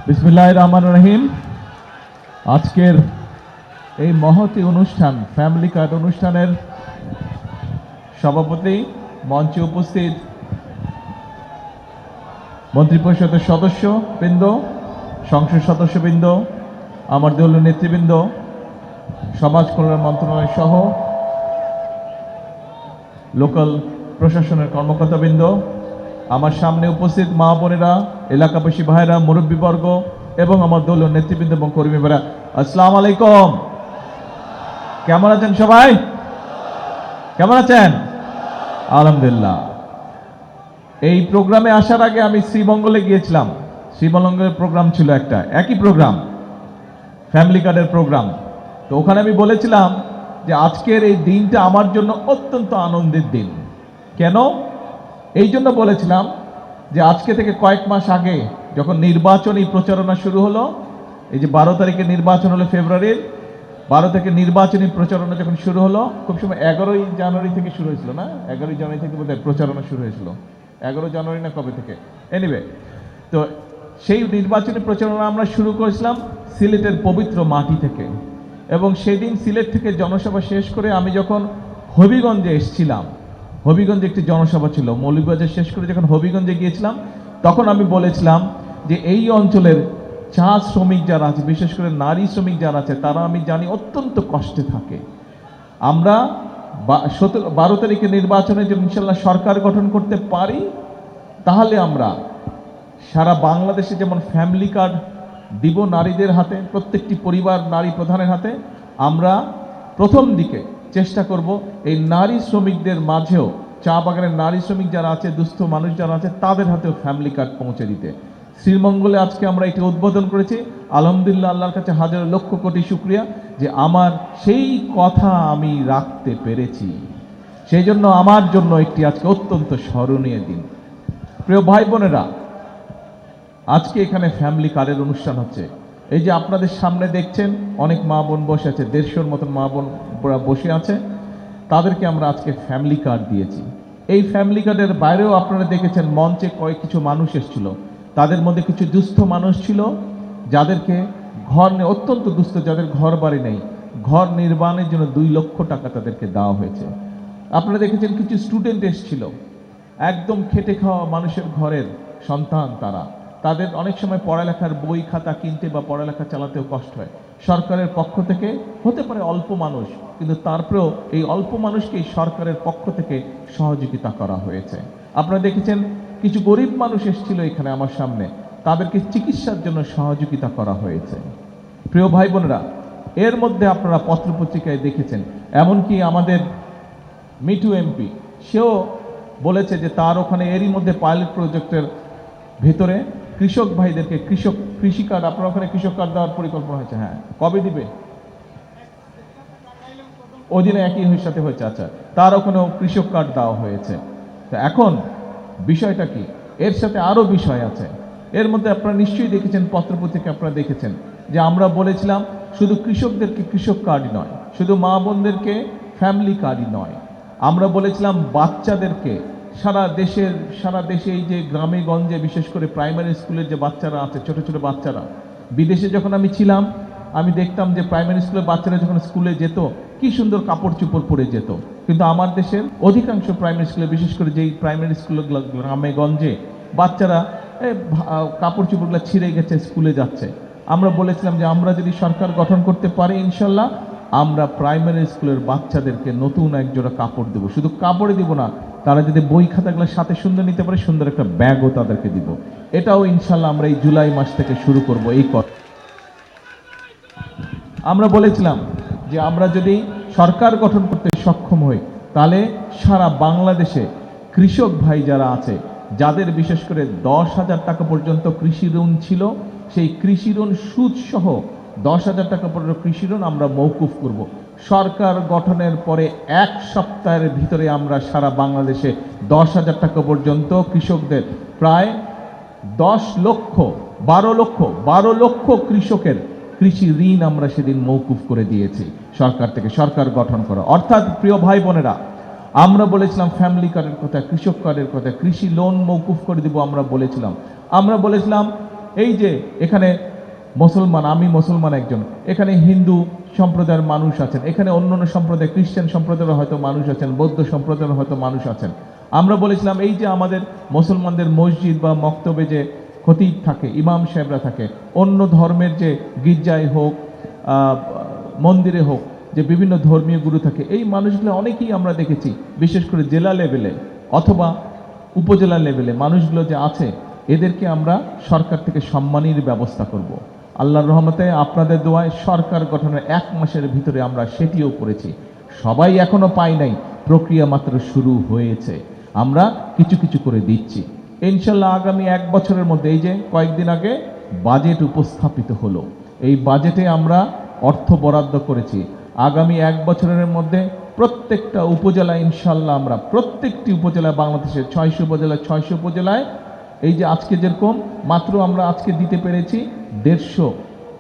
বিসমিল্লাহির রহমানির রহিম। আজকের এই মহতী অনুষ্ঠান ফ্যামিলি কার্ড অনুষ্ঠানের সভাপতি, মঞ্চে উপস্থিত মন্ত্রিপরিষদের সদস্যবৃন্দ, সংসদ সদস্যবৃন্দ, আমার দলীয় নেতৃবৃন্দ, সমাজ কল্যাণ মন্ত্রণালয় সহ লোকাল প্রশাসনের কর্মকর্তাবৃন্দ, আমার সামনে উপস্থিত মা বোনেরা, এলাকাবাসী ভাইরা, মুরব্বীবর্গ এবং আমার দলীয় নেতৃবৃন্দ এবং কর্মী ভাইরা, আসসালামু আলাইকুম। কেমন আছেন সবাই? কেমন আছেন? আলহামদুলিল্লাহ। এই প্রোগ্রামে আসার আগে আমি শ্রীমঙ্গলে গিয়েছিলাম। শ্রীমঙ্গলের প্রোগ্রাম ছিল একটা, একই প্রোগ্রাম, ফ্যামিলি কার্ডের প্রোগ্রাম। তো ওখানে আমি বলেছিলাম যে আজকের এই দিনটা আমার জন্য অত্যন্ত আনন্দের দিন। কেন? এই জন্য বলেছিলাম যে আজকে থেকে কয়েক মাস আগে যখন নির্বাচনী প্রচারণা শুরু হলো, এই যে 12 তারিখে নির্বাচন হলো, ফেব্রুয়ারির 12 থেকে নির্বাচনী প্রচারণা যখন শুরু হলো, খুব সময় 11ই জানুয়ারি থেকে শুরু হয়েছিল না? 11ই জানুয়ারি থেকে বোধহয় প্রচারণা শুরু হয়েছিল, 11 জানুয়ারি না কবে থেকে, এনিওয়ে। তো সেই নির্বাচনী প্রচারণা আমরা শুরু করেছিলাম সিলেটের পবিত্র মাটি থেকে, এবং সেদিন সিলেট থেকে জনসভা শেষ করে আমি যখন হবিগঞ্জে এসেছিলাম, হবিগঞ্জে একটি জনসভা ছিল, মৌলভীবাজার শেষ করে যখন হবিগঞ্জে গিয়েছিলাম, তখন আমি বলেছিলাম যে এই অঞ্চলের চা শ্রমিক যারা আছে, বিশেষ করে নারী শ্রমিক যারা আছে, তারা আমি জানি অত্যন্ত কষ্টে থাকে। আমরা 12 তারিখে নির্বাচনে যদি ইনশাল্লাহ সরকার গঠন করতে পারি, তাহলে আমরা সারা বাংলাদেশে যেমন ফ্যামিলি কার্ড দিব নারীদের হাতে, প্রত্যেকটি পরিবার নারী প্রধানের হাতে, আমরা প্রথম দিকে চেষ্টা করব এই নারী শ্রমিকদের মাঝেও, চা বাগানের নারী শ্রমিক যারা আছে, দুস্থ মানুষ যারা আছে, তাদের হাতেও ফ্যামিলি কার্ড পৌঁছে দিতে। শ্রীমঙ্গলে আজকে আমরা এটি উদ্বোধন করেছি। আলহামদুলিল্লাহ, আল্লাহর কাছে হাজার লক্ষ কোটি শুকরিয়া যে আমার সেই কথা আমি রাখতে পেরেছি। সেই জন্য আমার জন্য একটি আজকে অত্যন্ত স্মরণীয় দিন। প্রিয় ভাই বোনেরা, আজকে এখানে ফ্যামিলি কার্ডের অনুষ্ঠান হচ্ছে। এই যে আপনাদের সামনে দেখছেন অনেক মা বোন বসে আছে, 150-র মতন মা বোন বসে আছে, তাদেরকে আমরা আজকে ফ্যামিলি কার্ড দিয়েছি। এই ফ্যামিলি কার্ডের বাইরেও আপনারা দেখেছেন মঞ্চে কয়েক মানুষ এসেছিল। তাদের মধ্যে কিছু দুস্থ মানুষ ছিল, যাদেরকে ঘর অত্যন্ত দুস্থ, যাদের ঘর বাড়ি নেই, ঘর নির্মাণের জন্য 2 লক্ষ টাকা তাদেরকে দেওয়া হয়েছে। আপনারা দেখেছেন কিছু স্টুডেন্ট এসেছিল, একদম খেটে খাওয়া মানুষের ঘরের সন্তান তারা, তাদের অনেক সময় পড়ালেখার বই খাতা কিনতে বা পড়ালেখা চালাতেও কষ্ট হয়। সরকারের পক্ষ থেকে, হতে পারে অল্প মানুষ, কিন্তু তারপরেও এই অল্প মানুষকে সরকারের পক্ষ থেকে সহযোগিতা করা হয়েছে। আপনারা দেখেছেন কিছু গরিব মানুষ এসেছিল এখানে আমার সামনে, তাদেরকে চিকিৎসার জন্য সহযোগিতা করা হয়েছে। প্রিয় ভাই বোনেরা, এর মধ্যে আপনারা পত্রপত্রিকায় দেখেছেন, এমনকি আমাদের মিঠু এমপি সেও বলেছে যে তার ওখানে এরই মধ্যে পাইলট প্রজেক্টের ভেতরে কৃষক ভাইদেরকে কৃষি কার্ড, আপনার ওখানে কৃষক কার্ড দেওয়ার পরিকল্পনা হয়েছে। হ্যাঁ, কবে দিবে? ওই দিনে একই সাথে হয়েছে। আচ্ছা, তার ওখানেও কৃষক কার্ড দেওয়া হয়েছে। তো এখন বিষয়টা কি? এর সাথে আরো বিষয় আছে। এর মধ্যে আপনারা নিশ্চয়ই দেখেছেন, পত্রপত্রিকা আপনারা দেখেছেন যে আমরা বলেছিলাম শুধু কৃষকদেরকে কৃষক কার্ডই নয়, শুধু মা বোনদেরকে ফ্যামিলি কার্ডই নয়, আমরা বলেছিলাম বাচ্চাদেরকে সারা দেশে এই যে গ্রামে গঞ্জে, বিশেষ করে প্রাইমারি স্কুলের যে বাচ্চারা আছে, ছোট ছোট বাচ্চারা, বিদেশে যখন আমি ছিলাম আমি দেখতাম যে প্রাইমারি স্কুলের বাচ্চারা যখন স্কুলে যেত, কি সুন্দর কাপড় চোপড় পরে যেত। কিন্তু আমার দেশের অধিকাংশ প্রাইমারি স্কুলে, বিশেষ করে যেই প্রাইমারি স্কুলগুলো গ্রামে গঞ্জে, বাচ্চারা কাপড় চোপড়গুলো ছিঁড়ে গেছে, স্কুলে যাচ্ছে। আমরা বলেছিলাম যে আমরা যদি সরকার গঠন করতে পারি, ইনশাল্লাহ আমরা প্রাইমারি স্কুলের বাচ্চাদেরকে নতুন এক জোড়া কাপড় দেবো। শুধু কাপড়ে দিব না, তারা যদি বই খাতাগুলোর সাথে সুন্দর নিতে পারে, সুন্দর একটা ব্যাগও তাদেরকে দিব। এটাও ইনশাল্লাহ আমরা এই জুলাই মাস থেকে শুরু করব। এই কথা আমরা বলেছিলাম যে আমরা যদি সরকার গঠন করতে সক্ষম হই, তাহলে সারা বাংলাদেশে কৃষক ভাই যারা আছে, যাদের বিশেষ করে 10,000 টাকা পর্যন্ত কৃষি ঋণ ছিল, সেই কৃষি ঋণ সুদ সহ 10,000 টাকা পর্যন্ত কৃষি ঋণ আমরা মওকুফ করব। সরকার গঠনের পরে 1 সপ্তাহের ভিতরে আমরা সারা বাংলাদেশে 10,000 টাকা পর্যন্ত কৃষকদের প্রায় 12 লক্ষ কৃষকের কৃষি ঋণ আমরা সেদিন মওকুফ করে দিয়েছি সরকার থেকে, সরকার গঠন করা। অর্থাৎ প্রিয় ভাই বোনেরা, আমরা বলেছিলাম ফ্যামিলি কার্ডের কথা, কৃষক কার্ডের কথা, কৃষি লোন মওকুফ করে দিব আমরা বলেছিলাম। এই যে এখানে মুসলমান, আমি মুসলমান একজন, এখানে হিন্দু সম্প্রদায়ের মানুষ আছেন, এখানে অন্যান্য সম্প্রদায়, খ্রিস্টান সম্প্রদায়ের হয়তো মানুষ আছেন, বৌদ্ধ সম্প্রদায়ের হয়তো মানুষ আছেন। আমরা বলেছিলাম এই যে আমাদের মুসলমানদের মসজিদ বা মক্তবে যে খতিব থাকে, ইমাম সাহেবরা থাকে, অন্য ধর্মের যে গির্জায় হোক, মন্দিরে হোক, যে বিভিন্ন ধর্মীয় গুরু থাকে, এই মানুষগুলো অনেকেই আমরা দেখেছি, বিশেষ করে জেলা লেভেলে অথবা উপজেলা লেভেলে মানুষগুলো যে আছে, এদেরকে আমরা সরকার থেকে সম্মানীর ব্যবস্থা করব। আল্লাহর রহমতে আপনাদের দোয়ায় সরকার গঠনের 1 মাসের ভিতরে আমরা সেটিও করেছি। সবাই এখনো পাই নাই, প্রক্রিয়া মাত্র শুরু হয়েছে, আমরা কিছু কিছু করে দিচ্ছি। ইনশাল্লাহ আগামী 1 বছরের মধ্যে, এই যে কয়েকদিন আগে বাজেট উপস্থাপিত হলো, এই বাজেটে আমরা অর্থ বরাদ্দ করেছি। আগামী 1 বছরের মধ্যে প্রত্যেকটা উপজেলা ইনশাল্লাহ আমরা প্রত্যেকটি উপজেলায়, বাংলাদেশের 600 উপজেলায় 600 উপজেলায়, এই যে আজকে যেরকম মাত্র আমরা আজকে দিতে পেরেছি 150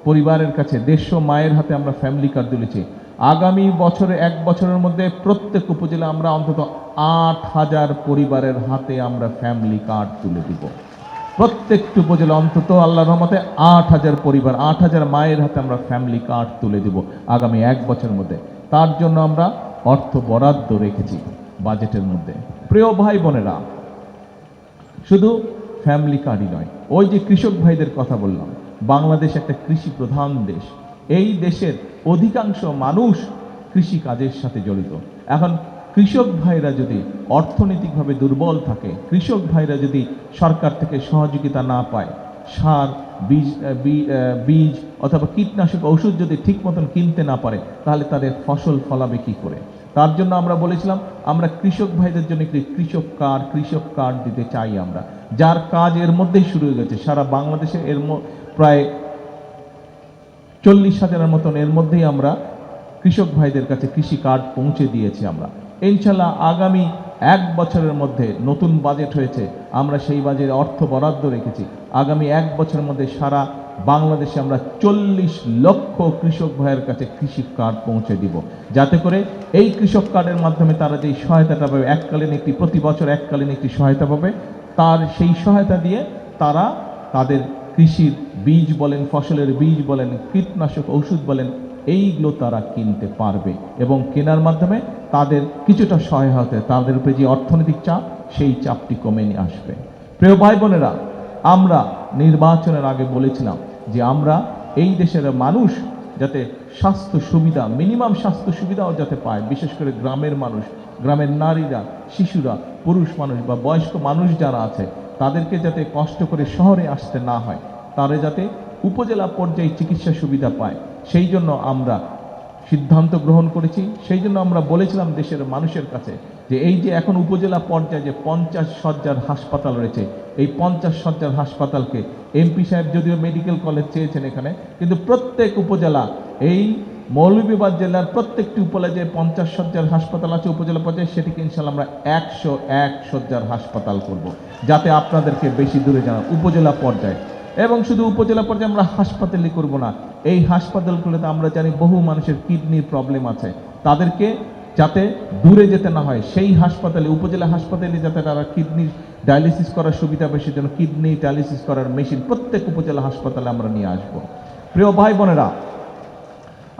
পরিবারের কাছে, 150 মায়ের হাতে আমরা ফ্যামিলি কার্ড তুলেছি। আগামী বছরে 1 বছরের মধ্যে প্রত্যেক উপজেলা আমরা অন্তত 8000 পরিবারের হাতে আমরা ফ্যামিলি কার্ড তুলে দিব। প্রত্যেকটি উপজেলা অন্তত আল্লাহর রহমতে 8000 পরিবার, 8000 মায়ের হাতে আমরা ফ্যামিলি কার্ড তুলে দিব আগামী 1 বছরের মধ্যে। তার জন্য আমরা অর্থ বরাদ্দ রেখেছি বাজেটের মধ্যে। প্রিয় ভাই বোনেরা, শুধু ফ্যামিলি কার্ডই নয়, ওই যে কৃষক ভাইদের কথা বললাম, বাংলাদেশ একটা কৃষি প্রধান দেশ। এই দেশের অধিকাংশ মানুষ কৃষি কাজের সাথে জড়িত। এখন কৃষক ভাইরা যদি অর্থনৈতিকভাবে দুর্বল থাকে, কৃষক ভাইরা যদি সরকার থেকে সহযোগিতা না পায়, সার, বীজ অথবা কীটনাশক ঔষধ যদি ঠিক মতন কিনতে না পারে, তাহলে তাদের ফসল ফলাবে কি করে? তার জন্য আমরা বলেছিলাম আমরা কৃষক ভাইদের জন্য একটি কৃষক কার্ড দিতে চাই আমরা, যার কাজ এর মধ্যেই শুরু হয়ে গেছে। সারা বাংলাদেশে এর প্রায় 40,000-এর মতন এর মধ্যেই আমরা কৃষক ভাইদের কাছে কৃষি কার্ড পৌঁছে দিয়েছি আমরা। ইনশাল্লাহ আগামী 1 বছরের মধ্যে নতুন বাজেট হয়েছে, আমরা সেই বাজেটে অর্থ বরাদ্দ রেখেছি। আগামী 1 বছরের মধ্যে সারা বাংলাদেশে আমরা 40 লক্ষ কৃষক ভাইয়ের কাছে কৃষি কার্ড পৌঁছে দিব, যাতে করে এই কৃষক কার্ডের মাধ্যমে তারা যেই সহায়তাটা পাবে, এককালীন একটি, প্রতি বছর এককালীন একটি সহায়তা পাবে, তার সেই সহায়তা দিয়ে তারা তাদের কৃষির বীজ বলেন, ফসলের বীজ বলেন, কীটনাশক ঔষধ বলেন, এইগুলো তারা কিনতে পারবে এবং কেনার মাধ্যমে তাদের কিছুটা সহায়তা, তাদের উপরে যে অর্থনৈতিক চাপ, সেই চাপটি কমে নিয়ে আসবে। প্রিয় ভাই বোনেরা, আমরা নির্বাচনের আগে বলেছিলাম যে আমরা এই দেশের মানুষ যাতে স্বাস্থ্য সুবিধা, মিনিমাম স্বাস্থ্য সুবিধাও যাতে পায়, বিশেষ করে গ্রামের মানুষ, গ্রামের নারীরা, শিশুরা, পুরুষ মানুষ বা বয়স্ক মানুষ যারা আছে, তাদেরকে যাতে কষ্ট করে শহরে আসতে না হয়, তারা যাতে উপজেলা পর্যায়ে চিকিৎসা সুবিধা পায়, সেই জন্য আমরা সিদ্ধান্ত গ্রহণ করেছি। সেই জন্য আমরা বলেছিলাম দেশের মানুষের কাছে যে এই যে এখন উপজেলা পর্যায়ে যে 50 শয্যার হাসপাতাল রয়েছে, এই 50 শয্যার হাসপাতালকে এমপি সাহেব যদিও মেডিকেল কলেজ চেয়েছেন এখানে, কিন্তু প্রত্যেক উপজেলা, এই মৌলভীবাজার জেলার প্রত্যেকটি উপজেলায় যে 50 শয্যার হাসপাতাল আছে উপজেলা পর্যায়ে, সেটিকে ইনশাল্লাহ আমরা 101 শয্যার হাসপাতাল করব, যাতে আপনাদেরকে বেশি দূরে জানা উপজেলা পর্যায়ে। এবং শুধু উপজেলা পর্যায়ে আমরা হাসপাতালই করব না, এই হাসপাতালগুলোতে আমরা জানি বহু মানুষের কিডনির প্রবলেম আছে, তাদেরকে যাতে দূরে যেতে না হয়, সেই হাসপাতালে, উপজেলা হাসপাতালে যাতে তারা কিডনি ডায়ালিসিস করার সুবিধা পায়, সেজন্য কিডনি ডায়ালিসিস করার মেশিন প্রত্যেক উপজেলা হাসপাতালে আমরা নিয়ে আসব। প্রিয় ভাই বোনেরা,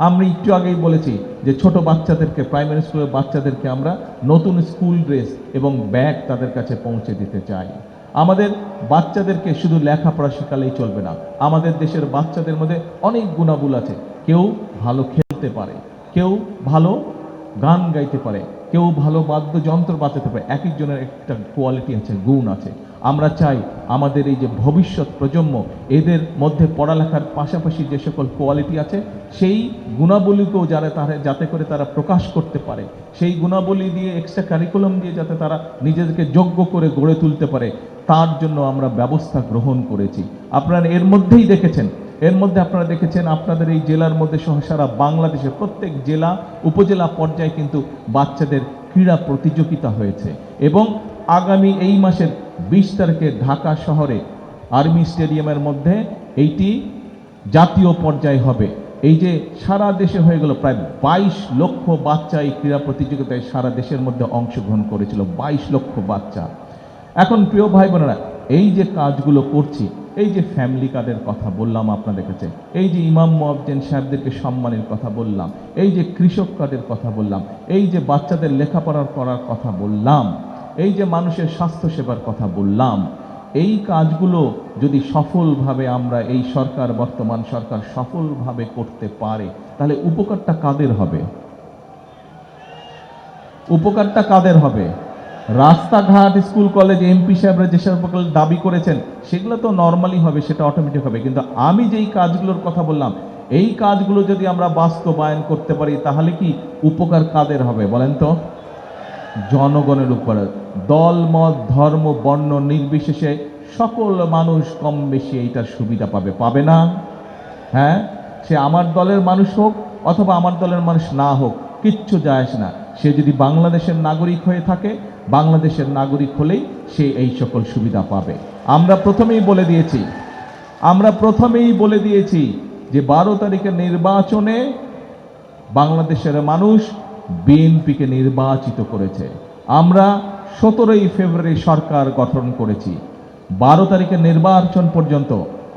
আমরা একটু আগেই বলেছি যে ছোট বাচ্চাদেরকে, প্রাইমারি স্কুলের বাচ্চাদেরকে আমরা নতুন স্কুল ড্রেস এবং ব্যাগ তাদের কাছে পৌঁছে দিতে চাই। আমাদের বাচ্চাদেরকে শুধু লেখাপড়া শেখালেই চলবে না, আমাদের দেশের বাচ্চাদের মধ্যে অনেক গুণাবলী আছে। কেউ ভালো খেলতে পারে, কেউ ভালো গান গাইতে পারে, কেউ ভালো বাদ্যযন্ত্র বাজাতে পারে, এক একজনের একটা কোয়ালিটি আছে, গুণ আছে। আমরা চাই আমাদের এই যে ভবিষ্যৎ প্রজন্ম, এদের মধ্যে পড়ালেখার পাশাপাশি যে সকল কোয়ালিটি আছে, সেই গুণাবলীকেও যাতে করে তারা প্রকাশ করতে পারে, সেই গুণাবলী দিয়ে এক্সট্রা কারিকুলাম দিয়ে যাতে তারা নিজেদেরকে যোগ্য করে গড়ে তুলতে পারে, তার জন্য আমরা ব্যবস্থা গ্রহণ করেছি। আপনারা এর মধ্যেই দেখেছেন, আপনারা দেখেছেন আপনাদের এই জেলার মধ্যে সহ সারা বাংলাদেশে প্রত্যেক জেলা উপজেলা পর্যায়ে কিন্তু বাচ্চাদের ক্রীড়া প্রতিযোগিতা হয়েছে এবং আগামী এই মাসের 20 তারিখে ঢাকা শহরে আর্মি স্টেডিয়ামের মধ্যে এইটি জাতীয় পর্যায়ে হবে। এই যে সারা দেশে হয়ে গেল, প্রায় 22 লক্ষ বাচ্চা এই ক্রীড়া প্রতিযোগিতায় সারা দেশের মধ্যে অংশগ্রহণ করেছিল, 22 লক্ষ বাচ্চা। এখন প্রিয় ভাই বোনেরা, এই যে কাজগুলো করছি, এই যে ফ্যামিলি কার্ডের কথা বললাম আপনাদের কাছে, এই যে ইমাম মুয়াজ্জিন সাহেবদেরকে সম্মানের কথা বললাম, এই যে কৃষক কার্ডের কথা বললাম, এই যে বাচ্চাদের লেখাপড়া করার কথা বললাম, এই যে মানুষের স্বাস্থ্য সেবার কথা বললাম, এই কাজগুলো যদি সফলভাবে আমরা এই সরকার, বর্তমান সরকার সফলভাবে করতে পারে, তাহলে উপকারটা কাদের হবে? উপকারটা কাদের হবে? রাস্তাঘাট, স্কুল কলেজ, এমপি সাহেবরা যে সকল দাবি করেছেন সেগুলো তো নর্মালি হবে, সেটা অটোমেটিক হবে। কিন্তু আমি যেই কাজগুলোর কথা বললাম, এই কাজগুলো যদি আমরা বাস্তবায়ন করতে পারি, তাহলে কি উপকার কাদের হবে বলেন তো? জনগণের উপরে। দল, মত, ধর্ম, বর্ণ নির্বিশেষে সকল মানুষ কম বেশি এইটার সুবিধা পাবে, পাবে না? হ্যাঁ, সে আমার দলের মানুষ হোক অথবা আমার দলের মানুষ না হোক, কিচ্ছু যায় আসে না। সে যদি বাংলাদেশের নাগরিক হয়ে থাকে, বাংলাদেশের নাগরিক হলেই সে এই সকল সুবিধা পাবে। আমরা প্রথমেই বলে দিয়েছি যে 12 তারিখের নির্বাচনে বাংলাদেশের মানুষ বিএনপিকে নির্বাচিত করেছে। আমরা 17ই ফেব্রুয়ারি সরকার গঠন করেছি। 12 তারিখের নির্বাচন পর্যন্ত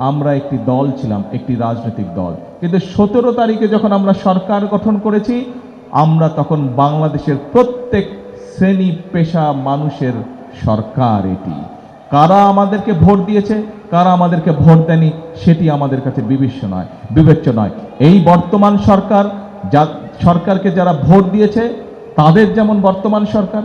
আমরা একটি দল ছিলাম, একটি রাজনৈতিক দল। কিন্তু 17 তারিখে যখন আমরা সরকার গঠন করেছি, আমরা তখন বাংলাদেশের প্রত্যেক শ্রেণী পেশা মানুষের সরকার এটি। কারা আমাদেরকে ভোট দিয়েছে, কারা আমাদেরকে ভোট দেয়নি, সেটি আমাদের কাছে বিবেচ্য নয়। এই বর্তমান সরকার, সরকারকে যারা ভোট দিয়েছে তাদের যেমন বর্তমান সরকার,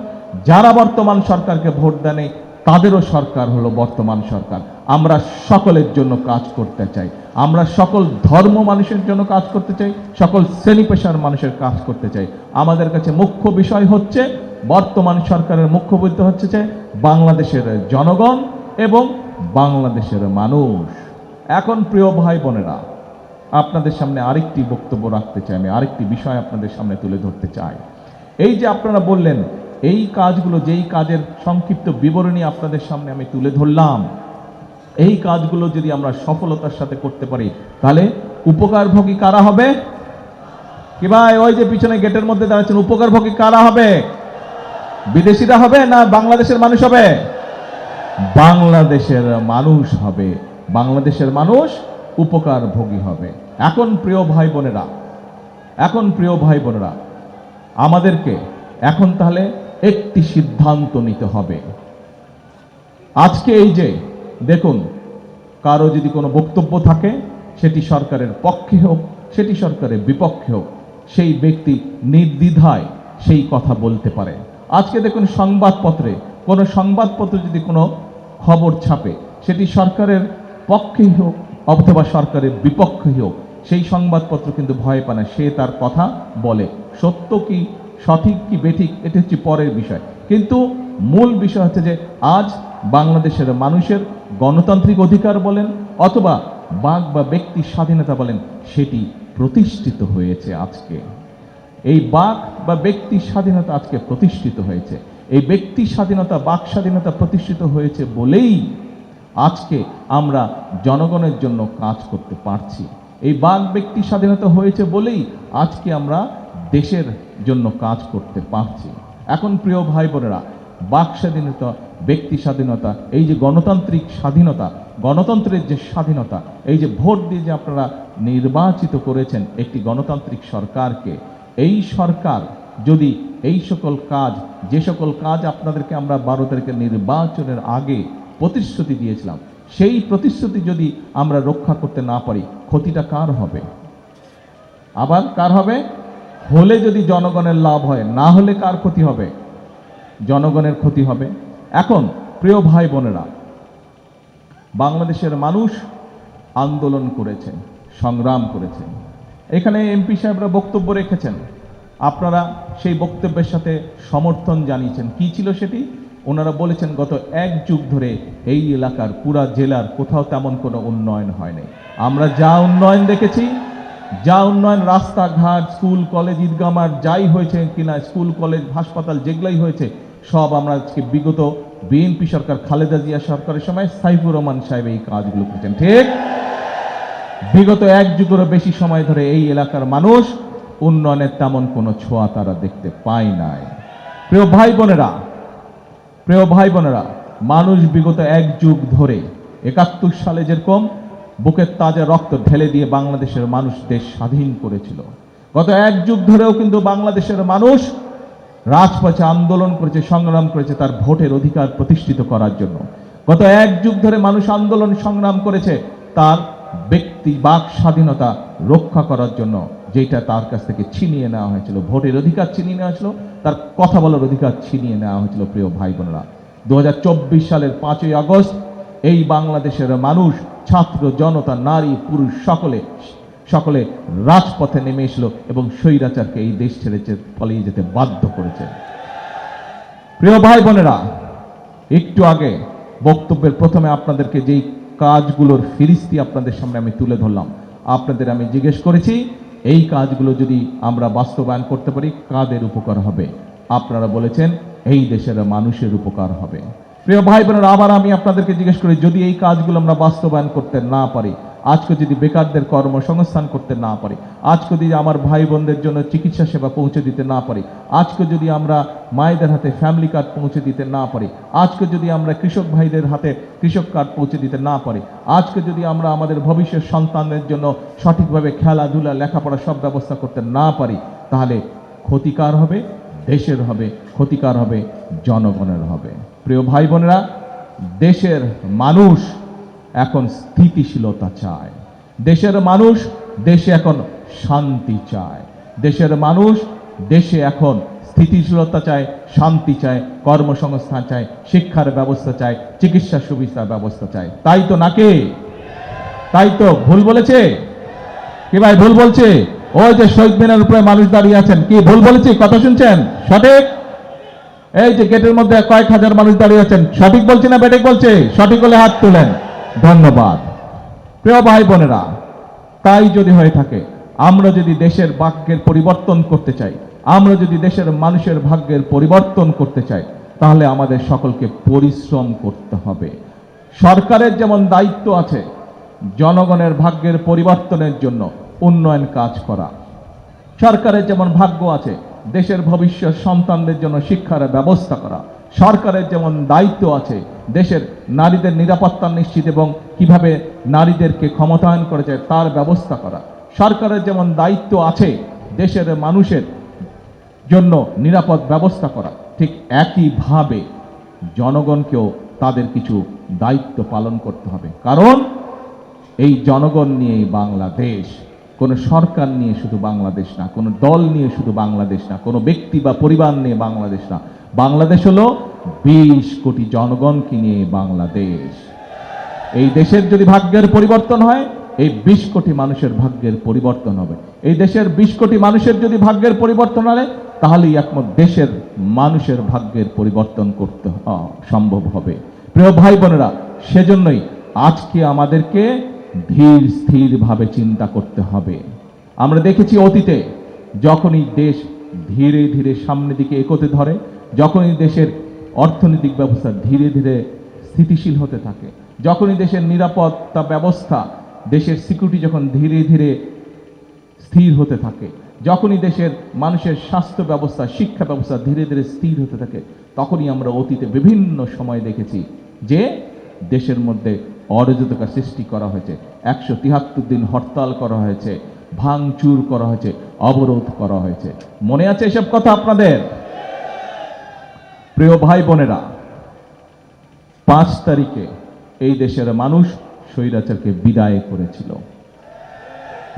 যারা বর্তমান সরকারকে ভোট দেয়নি তাদেরও সরকার হলো বর্তমান সরকার। আমরা সকলের জন্য কাজ করতে চাই, আমরা সকল ধর্ম মানুষের জন্য কাজ করতে চাই, সকল শ্রেণী পেশার মানুষের কাজ করতে চাই। আমাদের কাছে মুখ্য বিষয় হচ্ছে, বর্তমান সরকারের মুখ্য বিষয় হচ্ছে যে বাংলাদেশের জনগণ এবং বাংলাদেশের মানুষ। এখন প্রিয় ভাই বোনেরা, আপনাদের সামনে আরেকটি বক্তব্য রাখতে চাই, আমি আরেকটি বিষয় আপনাদের সামনে তুলে ধরতে চাই। এই যে আপনারা বললেন, এই কাজগুলো, যেই কাজের সংক্ষিপ্ত বিবরণী আপনাদের সামনে আমি তুলে ধরলাম, এই কাজগুলো যদি আমরা সফলতার সাথে করতে পারি, তাহলে উপকারভোগী কারা হবে? কি ভাই, ওই যে পিছনে গেটের মধ্যে দাঁড়াচ্ছেন, উপকারভোগী কারা হবে? বিদেশিরা হবে না বাংলাদেশের মানুষ হবে? বাংলাদেশের মানুষ হবে। বাংলাদেশের মানুষ উপকারভোগী হবে। এখন প্রিয় ভাই বোনেরা, আমাদেরকে এখন তাহলে একটি সিদ্ধান্ত নিতে হবে। আজকে এই যে দেখুন, কারো যদি কোনো বক্তব্য থাকে, সেটি সরকারের পক্ষে হোক, সেটি সরকারের বিপক্ষে হোক, সেই ব্যক্তি নির্দ্বিধায় সেই কথা বলতে পারে। আজকে দেখুন, কোনো সংবাদপত্র যদি কোনো খবর ছাপে, সেটি সরকারের পক্ষেই হোক অথবা সরকারের বিপক্ষেই হোক, সেই সংবাদপত্র কিন্তু ভয় পায় না, সে তার কথা বলে। সত্য কি, সঠিক কি বেঠিক, এটা হচ্ছে পরের বিষয়। কিন্তু মূল বিষয় হচ্ছে যে আজ বাংলাদেশের মানুষের গণতান্ত্রিক অধিকার বলেন অথবা বাক বা ব্যক্তি স্বাধীনতা বলেন, সেটি প্রতিষ্ঠিত হয়েছে আজকে। এই বাক বা ব্যক্তি স্বাধীনতা আজকে প্রতিষ্ঠিত হয়েছে। এই ব্যক্তি স্বাধীনতা, বাক স্বাধীনতা প্রতিষ্ঠিত হয়েছে বলেই আজকে আমরা জনগণের জন্য কাজ করতে পারছি। এই বাক ব্যক্তি স্বাধীনতা হয়েছে বলেই আজকে আমরা দেশের জন্য কাজ করতে পারছি। এখন প্রিয় ভাই বোনেরা, বাক স্বাধীনতা, ব্যক্তি স্বাধীনতা, এই যে গণতান্ত্রিক স্বাধীনতা, গণতন্ত্রের যে স্বাধীনতা, এই যে ভোট দিয়ে যে আপনারা নির্বাচিত করেছেন একটি গণতান্ত্রিক সরকারকে, এই সরকার যদি এই সকল কাজ, যে সকল কাজ আপনাদেরকে আমরা 12 তারিখের নির্বাচনের আগে প্রতিশ্রুতি দিয়েছিলাম, সেই প্রতিশ্রুতি যদি আমরা রক্ষা করতে না পারি, ক্ষতিটা কার হবে? আবার কার হবে? হলে যদি জনগণের লাভ হয়, না হলে কার ক্ষতি হবে? জনগণের ক্ষতি হবে। এখন প্রিয় ভাই বোনেরা, বাংলাদেশের মানুষ আন্দোলন করেছেন, সংগ্রাম করেছেন, এখানে এমপি সাহেবরা বক্তব্য রেখেছেন, আপনারা সেই বক্তব্যের সাথে সমর্থন জানিয়েছেন। কি ছিল সেটি? ওনারা বলেছেন গত 1 যুগ ধরে এই এলাকার, পুরা জেলার কোথাও তেমন কোনো উন্নয়ন হয়নি। আমরা যা উন্নয়ন দেখেছি, যা উন্নয়ন, রাস্তাঘাট, স্কুল কলেজ, ঈদগাহ মাঠ, যাই হয়েছে কিনা, স্কুল কলেজ হাসপাতাল যেগুলাই হয়েছে, সব আমরা আজকে বিগত বিএনপি সরকার, খালেদা জিয়া সরকারের সময় সাইফুর রহমান সাহেব এই কাজগুলো করেছেন। ঠিক, বিগত 1 যুগেরও বেশি সময় ধরে এই এলাকার মানুষ উন্নয়নের তেমন কোনো ছোঁয়া তারা দেখতে পায় নাই। প্রিয় ভাই বোনেরা, মানুষ বিগত 1 যুগ ধরে 71 সালে যেরকম বুকের তাজা রক্ত ঢেলে দিয়ে বাংলাদেশের মানুষ দেশ স্বাধীন করেছিল, গত 1 যুগ ধরেও কিন্তু বাংলাদেশের মানুষ রাজপথে আন্দোলন করেছে, সংগ্রাম করেছে তার ভোটের অধিকার প্রতিষ্ঠিত করার জন্য। গত 1 যুগ ধরে মানুষ আন্দোলন সংগ্রাম করেছে তার ব্যক্তি বাক স্বাধীনতা রক্ষা করার জন্য, যেটা তার কাছ থেকে ছিনিয়ে নেওয়া হয়েছিল। ভোটের অধিকার ছিনিয়ে নেওয়া হয়েছিল, তার কথা বলার অধিকার ছিনিয়ে নেওয়া হয়েছিল। প্রিয় ভাই বোনেরা, 2024 সালের 5ই আগস্ট এই বাংলাদেশের মানুষ, ছাত্র জনতা, নারী পুরুষ সকলে রাজপথে নেমে এসলো এবং স্বৈরাচারকে এই দেশ ছেড়ে পালিয়ে যেতে বাধ্য করেছে। প্রিয় ভাই বোনেরা, একটু আগে বক্তব্যের প্রথমে আপনাদেরকে যেই কাজগুলোর ফিরিস্তি আপনাদের সামনে আমি তুলে ধরলাম, আপনাদের আমি জিজ্ঞেস করেছি এই কাজগুলো যদি আমরা বাস্তবায়ন করতে পারি কাদের উপকার হবে? আপনারা বলেছেন এই দেশের মানুষের উপকার হবে। প্রিয় ভাই বোনেরা, আবার আমি আপনাদেরকে জিজ্ঞেস করি, যদি এই কাজগুলো আমরা বাস্তবায়ন করতে না পারি, আজকে যদি বেকারদের কর্মসংস্থান করতে না পারি, আজকে যদি আমার ভাই বোনদের জন্য চিকিৎসা সেবা পৌঁছে দিতে না পারি, আজকে যদি আমরা মায়েদের হাতে ফ্যামিলি কার্ড পৌঁছে দিতে না পারি, আজকে যদি আমরা কৃষক ভাইদের হাতে কৃষক কার্ড পৌঁছে দিতে না পারি, আজকে যদি আমরা আমাদের ভবিষ্যৎ সন্তানদের জন্য সঠিকভাবে খেলাধুলা লেখাপড়া সব ব্যবস্থা করতে না পারি, তাহলে ক্ষতিকার হবে দেশের, হবে ক্ষতিকার হবে জনগণের হবে। প্রিয় ভাই বোনেরা, দেশের মানুষ এখন স্থিতিশীলতা চায়, দেশের মানুষ দেশে এখন শান্তি চায়, দেশের মানুষ দেশে এখন স্থিতিশীলতা চায়, শান্তি চায়, কর্মসংস্থান চায়, শিক্ষার ব্যবস্থা চায়, চিকিৎসা সুবিধার ব্যবস্থা চায়। তাই তো নাকি? তাই তো? ভুল বলেছে কি ভাই? ভুল বলছে? ওই যে শহীদ মিনারের উপরে মানুষ দাঁড়িয়ে আছেন, কি ভুল বলেছি? কথা শুনছেন? সঠিক? এই যে গেটের মধ্যে কয়েক হাজার মানুষ দাঁড়িয়ে আছেন, সঠিক বলছে না বেঠিক বলছে? সঠিক হলে হাত তুলেন। ধন্যবাদ। প্রিয় ভাই বোনেরা, তাই যদি হয়ে থাকে, আমরা যদি দেশের ভাগ্যের পরিবর্তন করতে চাই, আমরা যদি দেশের মানুষের ভাগ্যের পরিবর্তন করতে চাই, তাহলে আমাদের সকলকে পরিশ্রম করতে হবে। সরকারের যেমন দায়িত্ব আছে জনগণের ভাগ্যের পরিবর্তনের জন্য উন্নয়ন কাজ করা, সরকারের যেমন ভাগ্য আছে দেশের ভবিষ্যৎ সন্তানদের জন্য শিক্ষার ব্যবস্থা করা, সরকারের যেমন দায়িত্ব আছে দেশের নারীদের নিরাপত্তা নিশ্চিত এবং কিভাবে নারীদেরকে ক্ষমতায়ন করা যায় তার ব্যবস্থা করা, সরকারের যেমন দায়িত্ব আছে দেশের মানুষের জন্য নিরাপদ ব্যবস্থা করা, ঠিক একইভাবে জনগণকেও তাদের কিছু দায়িত্ব পালন করতে হবে। কারণ এই জনগণ নিয়েই বাংলাদেশ, কোনো সরকার নিয়ে শুধু বাংলাদেশ না, কোনো দল নিয়ে শুধু বাংলাদেশ না, কোনো ব্যক্তি বা পরিবার নিয়ে বাংলাদেশ না। বাংলাদেশ হলো 20 কোটি জনগণকে নিয়ে বাংলাদেশ। এই দেশের যদি ভাগ্যের পরিবর্তন হয়, এই 20 কোটি মানুষের ভাগ্যের পরিবর্তন হবে। এই দেশের 20 কোটি মানুষের যদি ভাগ্যের পরিবর্তন হয়, তাহলেই একমাত্র দেশের মানুষের ভাগ্যের পরিবর্তন করতে সম্ভব হবে। প্রিয় ভাই বোনেরা, সেজন্যই আজকে আমাদেরকে ধীর স্থিরভাবে চিন্তা করতে হবে। আমরা দেখেছি অতীতে যখনই দেশ ধীরে ধীরে সামনের দিকে এগোতে ধরে, যখনই দেশের অর্থনৈতিক ব্যবস্থা ধীরে ধীরে স্থিতিশীল হতে থাকে, যখনই দেশের নিরাপত্তা ব্যবস্থা, দেশের সিকিউরিটি যখন ধীরে ধীরে স্থির হতে থাকে, যখনই দেশের মানুষের স্বাস্থ্য ব্যবস্থা, শিক্ষা ব্যবস্থা ধীরে ধীরে স্থির হতে থাকে, তখনই আমরা অতীতে বিভিন্ন সময় দেখেছি যে দেশের মধ্যে অরাজকতা সৃষ্টি করা হয়েছে, 173 দিন হরতাল করা হয়েছে, ভাঙচুর করা হয়েছে, অবরোধ করা হয়েছে। মনে আছে এসব কথা আপনাদের? প্রিয় ভাই বোনেরা, 5 তারিখে এই দেশের মানুষ স্বৈরাচারকে বিদায় করেছিল,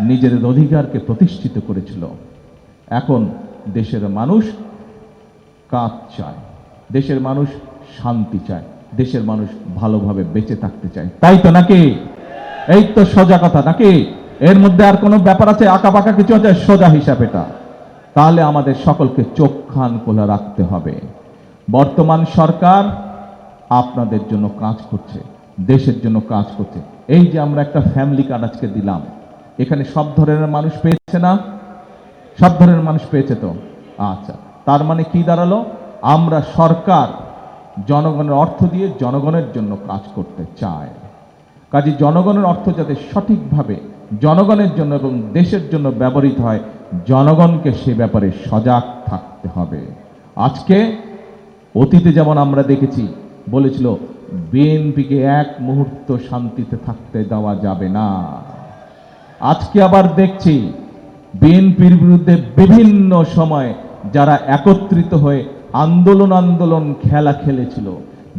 নিজেদের অধিকারকে প্রতিষ্ঠিত করেছিল। এখন দেশের মানুষ কাজ চায়, দেশের মানুষ শান্তি চায়, দেশের মানুষ ভালোভাবে বেঁচে থাকতে চায়। তাই তো নাকি? এই তো সোজা কথা নাকি? এর মধ্যে আর কোনো ব্যাপার আছে? আঁকা বাঁকা কিছু আছে? সোজা হিসাব এটা। তাহলে আমাদের সকলকে চোখ কান খোলা রাখতে হবে। বর্তমান সরকার আপনাদের জন্য কাজ করছে, দেশের জন্য কাজ করছে। এই যে আমরা একটা ফ্যামিলি কার্ড আজকে দিলাম, এখানে সব ধরনের মানুষ পেয়েছে না? সব ধরনের মানুষ পেয়েছে তো? আচ্ছা, তার মানে কি দাঁড়ালো? আমরা সরকার জনগণের অর্থ দিয়ে জনগণের জন্য কাজ করতে চায়। কাজে জনগণের অর্থ যাতে সঠিকভাবে জনগণের জন্য এবং দেশের জন্য ব্যবহৃত হয়, জনগণকে সে ব্যাপারে সজাগ থাকতে হবে। আজকে অতীতে যেমন আমরা দেখেছি বলেছিল বিএনপিকে এক মুহূর্ত শান্তিতে থাকতে দেওয়া যাবে না। আজকে আবার দেখছি বিএনপির বিরুদ্ধে বিভিন্ন সময় যারা একত্রিত হয়ে আন্দোলন খেলা খেলেছিল,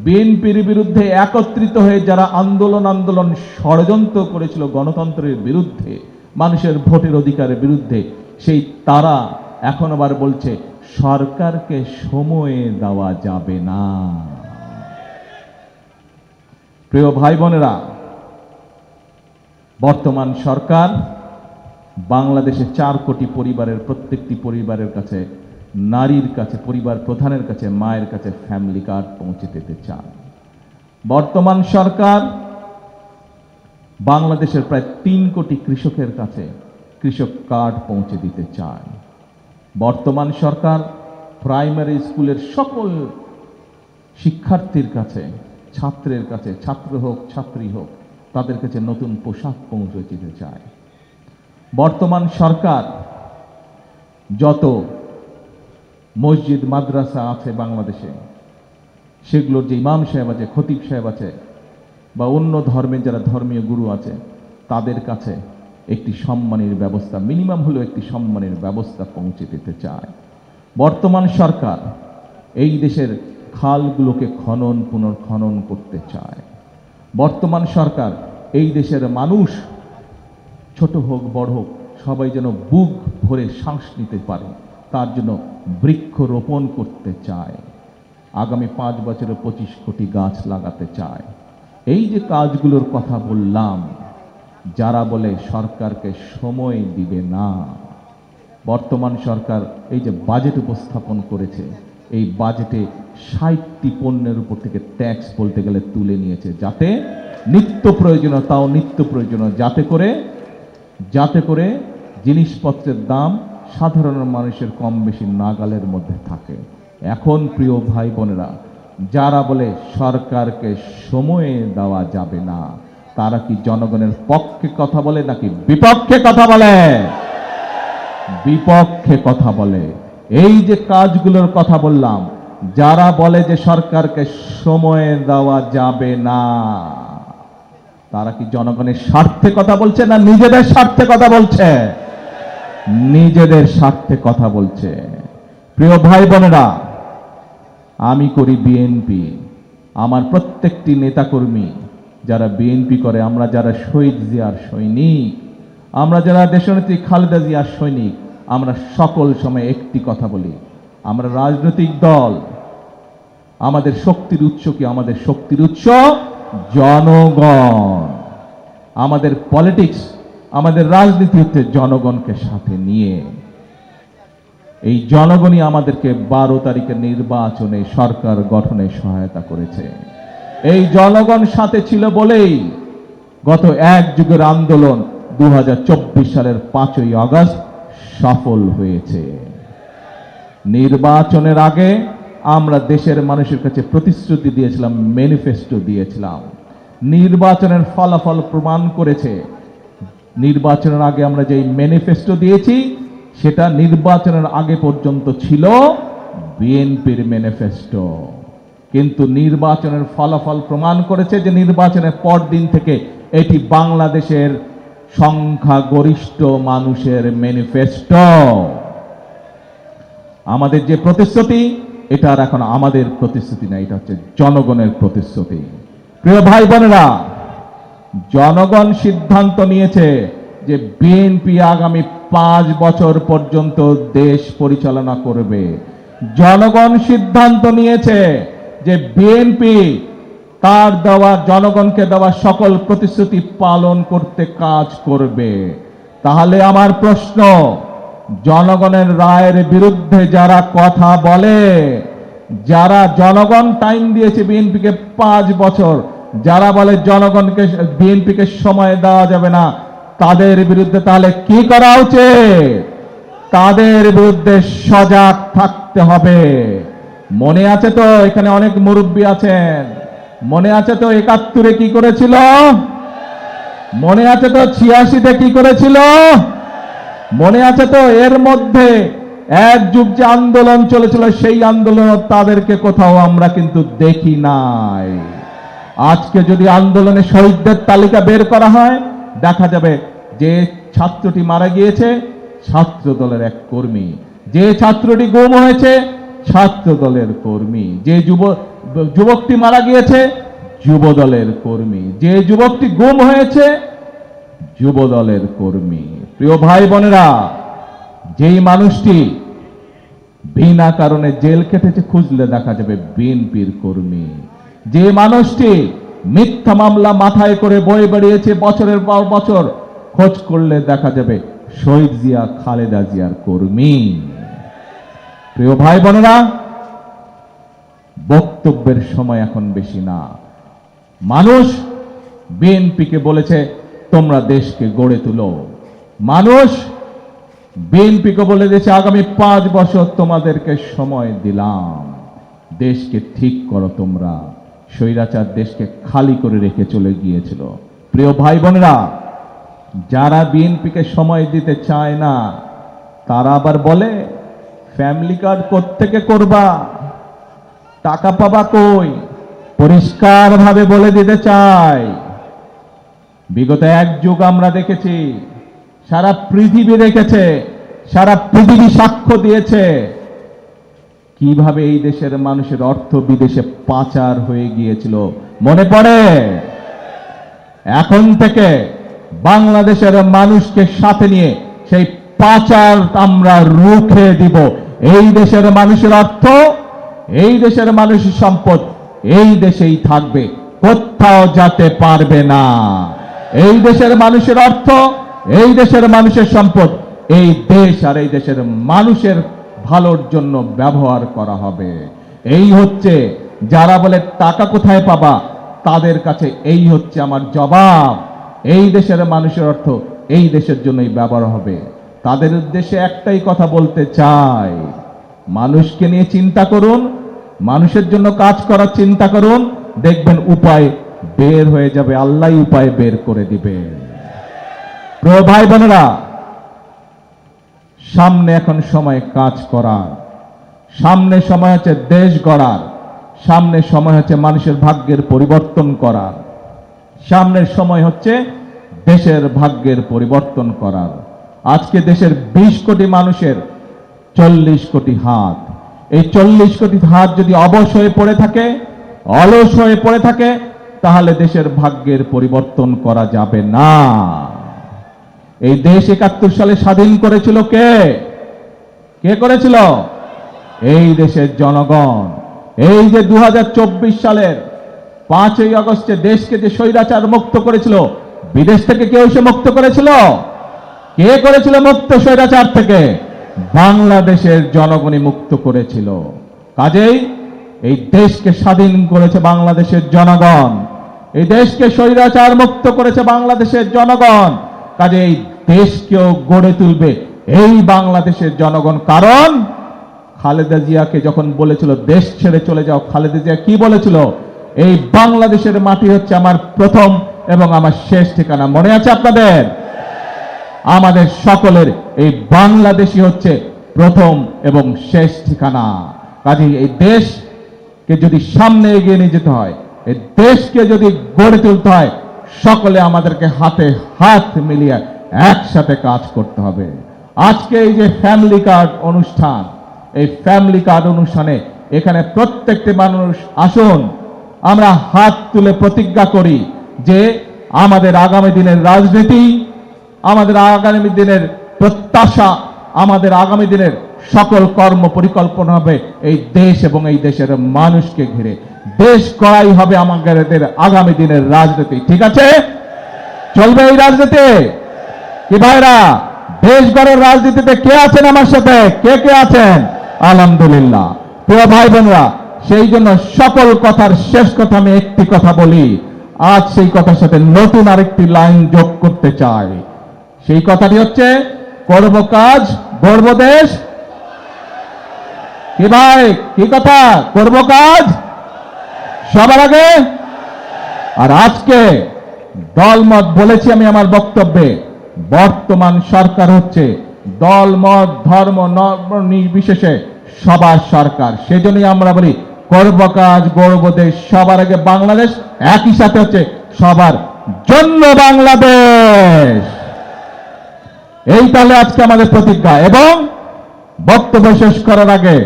বিএনপির বিরুদ্ধে একত্রিত হয়ে যারা আন্দোলন ষড়যন্ত্র করেছিল গণতন্ত্রের বিরুদ্ধে, মানুষের ভোটের অধিকারের বিরুদ্ধে, সেই তারা এখন আবার বলছে সরকারকে সময় দেওয়া যাবে না। প্রিয় ভাই বোনেরা, বর্তমান সরকার বাংলাদেশে 4 কোটি পরিবারের প্রত্যেকটি পরিবারের কাছে, নারীর কাছে, পরিবার প্রধানের কাছে, মায়ের কাছে ফ্যামিলি কার্ড পৌঁছে দিতে চান। বর্তমান সরকার বাংলাদেশের প্রায় 3 কোটি কৃষকের কাছে কৃষক কার্ড পৌঁছে দিতে চায়। বর্তমান সরকার প্রাইমারি স্কুলের সকল শিক্ষার্থীর কাছে, ছাত্রের কাছে, ছাত্র হোক ছাত্রী হোক, তাদের কাছে নতুন পোশাক পৌঁছে দিতে চায়। বর্তমান সরকার যত মসজিদ মাদ্রাসা আছে বাংলাদেশে, সেগুলোর যে ইমাম সাহেব আছে, খতিব সাহেব আছে, বা অন্য ধর্মের যারা ধর্মীয় গুরু আছে, তাদের কাছে একটি সম্মানের ব্যবস্থা, মিনিমাম হলেও একটি সম্মানের ব্যবস্থা পৌঁছে দিতে চায়। বর্তমান সরকার এই দেশের খালগুলোকে পুনর্খনন করতে চায়। বর্তমান সরকার এই দেশের মানুষ, ছোট হোক বড় হোক, সবাই যেন বুক ভরে শ্বাস নিতে পারে, তার জন্য বৃক্ষরোপণ করতে চায়। আগামী 5 বছরে 25 কোটি গাছ লাগাতে চায়। এই যে কাজগুলোর কথা বললাম, যারা বলে সরকারকে সময় দিবে না, বর্তমান সরকার এই যে বাজেট উপস্থাপন করেছে, এই বাজেটে 60টি পণ্যের উপর থেকে ট্যাক্স বলতে গেলে তুলে নিয়েছে, যাতে নিত্য প্রয়োজনীয়, তাও নিত্য প্রয়োজনীয়, যাতে করে জিনিসপত্রের দাম সাধারণ মানুষের কম বেশি নাগালের মধ্যে থাকে। এখন প্রিয় ভাই বোনেরা, যারা বলে সরকারকে সময় দেওয়া যাবে না, তারা কি জনগণের পক্ষে কথা বলে নাকি বিপক্ষে কথা বলে? বিপক্ষে কথা বলে। এই যে কাজগুলোর কথা বললাম, যারা বলে যে সরকারকে সময় দেওয়া যাবে না, তারা কি জনগণের স্বার্থে কথা বলছে না নিজেদের স্বার্থে কথা বলছে? নিজেদের স্বার্থে কথা বলছে। প্রিয় ভাই বোনেরা, আমি করি বিএনপি, আমার প্রত্যেকটি নেতাকর্মী যারা বিএনপি করে, আমরা যারা শহীদ জিয়ার সৈনিক, আমরা যারা দেশনেত্রী খালেদা জিয়ার সৈনিক, আমরা সকল সময় একটি কথা বলি, আমরা রাজনৈতিক দল, আমাদের শক্তির উৎস কি? আমাদের শক্তির উৎস জনগণ। আমাদের পলিটিক্স, আমাদের রাজনীতি হচ্ছে জনগণকে সাথে নিয়ে। এই জনগণই আমাদেরকে 12 তারিখের নির্বাচনে সরকার গঠনে সহায়তা করেছে। এই জনগণ সাথে ছিল বলেই গত 1 যুগের আন্দোলন 2024 সালের 5ই আগস্ট সফল হয়েছে। নির্বাচনের আগে আমরা দেশের মানুষের কাছে প্রতিশ্রুতি দিয়েছিলাম, ম্যানিফেস্টো দিয়েছিলাম। নির্বাচনের ফলাফল প্রমাণ করেছে, নির্বাচনের আগে আমরা যেই ম্যানিফেস্টো দিয়েছি, সেটা নির্বাচনের আগে পর্যন্ত ছিল বিএনপির ম্যানিফেস্টো। কিন্তু নির্বাচনের ফলাফল প্রমাণ করেছে যে নির্বাচনের পর দিন থেকে এটি বাংলাদেশের সংখ্যাগরিষ্ঠ মানুষের ম্যানিফেস্টো। আমাদের যে প্রতিশ্রুতি, এটা আর এখন আমাদের প্রতিশ্রুতি না, এটা হচ্ছে জনগণের প্রতিশ্রুতি। প্রিয় ভাই বোনেরা, জনগণ সিদ্ধান্ত নিয়েছে যে বিএনপি আগামী 5 বছর পর্যন্ত দেশ পরিচালনা করবে। জনগণ সিদ্ধান্ত নিয়েছে যে বিএনপি তার দেওয়া, জনগণকে দেওয়া সকল প্রতিশ্রুতি পালন করতে কাজ করবে। তাহলে আমার প্রশ্ন, জনগণের রায়ের বিরুদ্ধে যারা কথা বলে, যারা জনগণ টাইম দিয়েছে বিএনপিকে 5 বছর, যারা বলে জনগণকে, বিএনপিকে সময় দেওয়া যাবে না, তাদের বিরুদ্ধে তাহলে কি করা উচিত? তাদের বিরুদ্ধে সজাগ থাকতে হবে। মনে আছে তো, এখানে অনেক মুরব্বী আছেন, মনে আছে তো 71-এ কি করেছিল? মনে আছে তো 86-তে কি করেছিল? মনে আছে তো এর মধ্যে এক যুগ যে আন্দোলন চলেছিল সেই আন্দোলন তাদেরকে কোথাও আমরা কিন্তু দেখি নাই। আজকে যদি আন্দোলনে শহীদদের তালিকা বের করা হয়, দেখা যাবে যে ছাত্রটি মারা গিয়েছে ছাত্র দলের এক কর্মী, যে ছাত্রটি গুম হয়েছে ছাত্র দলের কর্মী, যে যুবকটি মারা গিয়েছে যুব দলের কর্মী, যে যুবকটি গুম হয়েছে যুব দলের কর্মী। প্রিয় ভাই বোনেরা, যেই মানুষটি বিনা কারণে জেল খেটেছে খুঁজলে দেখা যাবে বিএনপির কর্মী। যে মানুষটি মিথ্যা মামলা মাথায় করে বয়ে বেরিয়েছে বছরের পর বছর, খোঁজ করলে দেখা যাবে শহীদ জিয়া খালেদা জিয়ার কর্মী। প্রিয় ভাই বোনেরা, বক্তব্যের সময় এখন বেশি না। মানুষ বিএনপিকে বলেছে তোমরা দেশকে গড়ে তুলো। মানুষ বিএনপিকে বলে দিয়েছে আগামী 5 বছর তোমাদেরকে সময় দিলাম, দেশকে ঠিক করো তোমরা। স্বৈরাচার দেশকে খালি করে রেখে চলে গিয়েছিল। প্রিয় ভাই বোনেরা, যারা বিএনপিকে সময় দিতে চায় না তারা আবার বলে ফ্যামিলি কার্ড কোত্থেকে করবা, টাকা পাবা কই। পরিষ্কার ভাবে বলে দিতে চাই, বিগত এক যুগ আমরা দেখেছি, সারা পৃথিবী দেখেছে, সারা পৃথিবী সাক্ষ্য দিয়েছে কিভাবে এই দেশের মানুষের অর্থ বিদেশে পাচার হয়ে গিয়েছিল। মনে পড়ে? এখন থেকে বাংলাদেশের মানুষকে সাথে নিয়ে সেই পাচার আমরা রুখে দিব। এই দেশের মানুষের অর্থ, এই দেশের মানুষের সম্পদ এই দেশেই থাকবে, কোথাও যেতে পারবে না। এই দেশের মানুষের অর্থ, এই দেশের মানুষের সম্পদ এই দেশ আর এই দেশের মানুষের ভালোর জন্য ব্যবহার করা হবে। এই হচ্ছে, যারা বলে টাকা কোথায় পাবা তাদের কাছে এই হচ্ছে আমার জবাব। এই দেশের মানুষের অর্থ এই দেশের জন্যই ব্যবহার হবে। তাদের উদ্দেশ্যে একটাই কথা বলতে চাই, মানুষকে নিয়ে চিন্তা করুন, মানুষের জন্য কাজ করার চিন্তা করুন, দেখবেন উপায় বের হয়ে যাবে, আল্লাহ উপায় বের করে দিবে। প্রিয় ভাই বোনেরা, সামনে এখন সময় কাজ করার, সামনে সময় হচ্ছে দেশ গড়ার, সামনে সময় হচ্ছে মানুষের ভাগ্যের পরিবর্তন করার, সামনের সময় হচ্ছে দেশের ভাগ্যের পরিবর্তন করার। আজকে দেশের 20 কোটি মানুষের 40 কোটি হাত, এই 40 কোটি হাত যদি অবশ হয়ে পড়ে থাকে, অলস হয়ে পড়ে থাকে, তাহলে দেশের ভাগ্যের পরিবর্তন করা যাবে না। এই দেশ 71 সালে স্বাধীন করেছিল কে? কে করেছিল? এই দেশের জনগণ। এই যে 2024 সালের 5ই আগস্টে দেশকে যে স্বৈরাচার মুক্ত করেছিল, বিদেশ থেকে কেউ এসে মুক্ত করেছিল? কে করেছিল মুক্ত স্বৈরাচার থেকে? বাংলাদেশের জনগণই মুক্ত করেছিল। কাজেই এই দেশকে স্বাধীন করেছে বাংলাদেশের জনগণ, এই দেশকে স্বৈরাচার মুক্ত করেছে বাংলাদেশের জনগণ। কাজে এই দেশকেও গড়ে তুলবে এই বাংলাদেশের জনগণ। কারণ খালেদা জিয়াকে যখন বলেছিল দেশ ছেড়ে চলে যাও, খালেদা জিয়া কি বলেছিল? এই বাংলাদেশের মাটি হচ্ছে আমার প্রথম এবং আমার শেষ ঠিকানা। মনে আছে আপনাদের? আমাদের সকলের এই বাংলাদেশই হচ্ছে প্রথম এবং শেষ ঠিকানা। কাজে এই দেশকে যদি সামনে এগিয়ে নিয়ে যেতে হয়, এই দেশকে যদি গড়ে তুলতে হয়, সকলে আমাদেরকে হাতে হাত মিলিয়ে একসাথে কাজ করতে হবে। আজকে এই যে ফ্যামিলি কার্ড অনুষ্ঠান, এই ফ্যামিলি কার্ড অনুষ্ঠানে এখানে প্রত্যেকটি মানুষ আসুন, আমরা হাত তুলে প্রতিজ্ঞা করি যে আমাদের আগামী দিনের রাজনীতি, আমাদের আগামী দিনের প্রত্যাশা, আমাদের আগামী দিনের সকল কর্ম পরিকল্পনা হবে এই দেশ এবং এই দেশের মানুষকে ঘিরে। দেশ গড়াই হবে আমাদের আগামী দিনের রাজনীতি। ঠিক আছে? চলবে এই রাজনীতি কি ভাইরা? দেশ গড়ার রাজনীতিতে কে আছেন আমার সাথে? কে কে আছেন? আলহামদুলিল্লাহ। প্রিয় ভাই বোনরা, সেই জন্য সকল কথার শেষ কথা আমি একটি কথা বলি। আজ সেই কথার সাথে নতুন আরেকটি লাইন যোগ করতে চাই। সেই কথাটি হচ্ছে, করব কাজ গড়ব দেশ। কি ভাই, কি কথা? করব কাজ সবার আগে। আর আজকে দলমত বলেছি আমি আমার বক্তব্যে, বর্তমান সরকার হচ্ছে দল মত ধর্ম নির্বিশেষে সবার সরকার। সেজন্যই আমরা বলি করব কাজ গড়ব দেশ, সবার আগে বাংলাদেশ, একই সাথে হচ্ছে সবার জন্য বাংলাদেশ। এই তাহলে আজকে আমাদের প্রতিজ্ঞা। এবং বক্তব্য শেষ করার আগে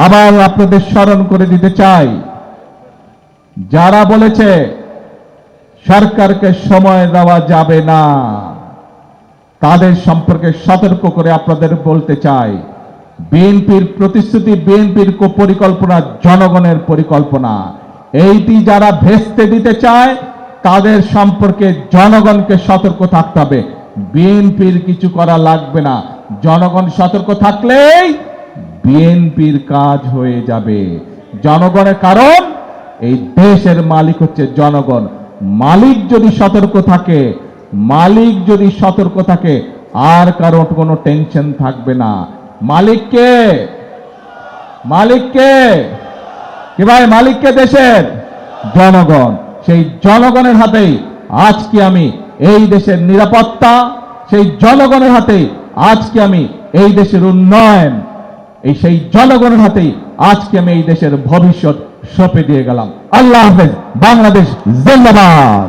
আবার আপনাদের স্মরণ করে দিতে চাই, যারা বলেছে সরকারকে সময় দেওয়া যাবে না, তাদের সম্পর্কে সতর্ক করে আপনাদের বলতে চাই, বিএনপির প্রতিশ্রুতি, বিএনপির পরিকল্পনা জনগণের পরিকল্পনা। এইটি যারা ভেস্তে দিতে চায় তাদের সম্পর্কে জনগণকে সতর্ক থাকতে হবে। বিএনপির কিছু করা লাগবে না, জনগণ সতর্ক থাকলেই বিএনপির কাজ হয়ে যাবে। জনগণের, কারণ এই দেশের মালিক হচ্ছে জনগণ। মালিক যদি সতর্ক থাকে, মালিক যদি সতর্ক থাকে, আর কারো কোনো টেনশন থাকবে না। মালিককে, মালিককে কি ভাই, মালিককে দেশের জনগণ। সেই জনগণের হাতেই আজকে আমি এই দেশের নিরাপত্তা, সেই জনগণের হাতেই আজকে আমি এই দেশের উন্নয়ন, সেই জনগণের হাতেই আজকে আমি এই দেশের ভবিষ্যৎ সঁপে দিয়ে গেলাম। আল্লাহ হাফেজ। বাংলাদেশ জিন্দাবাদ।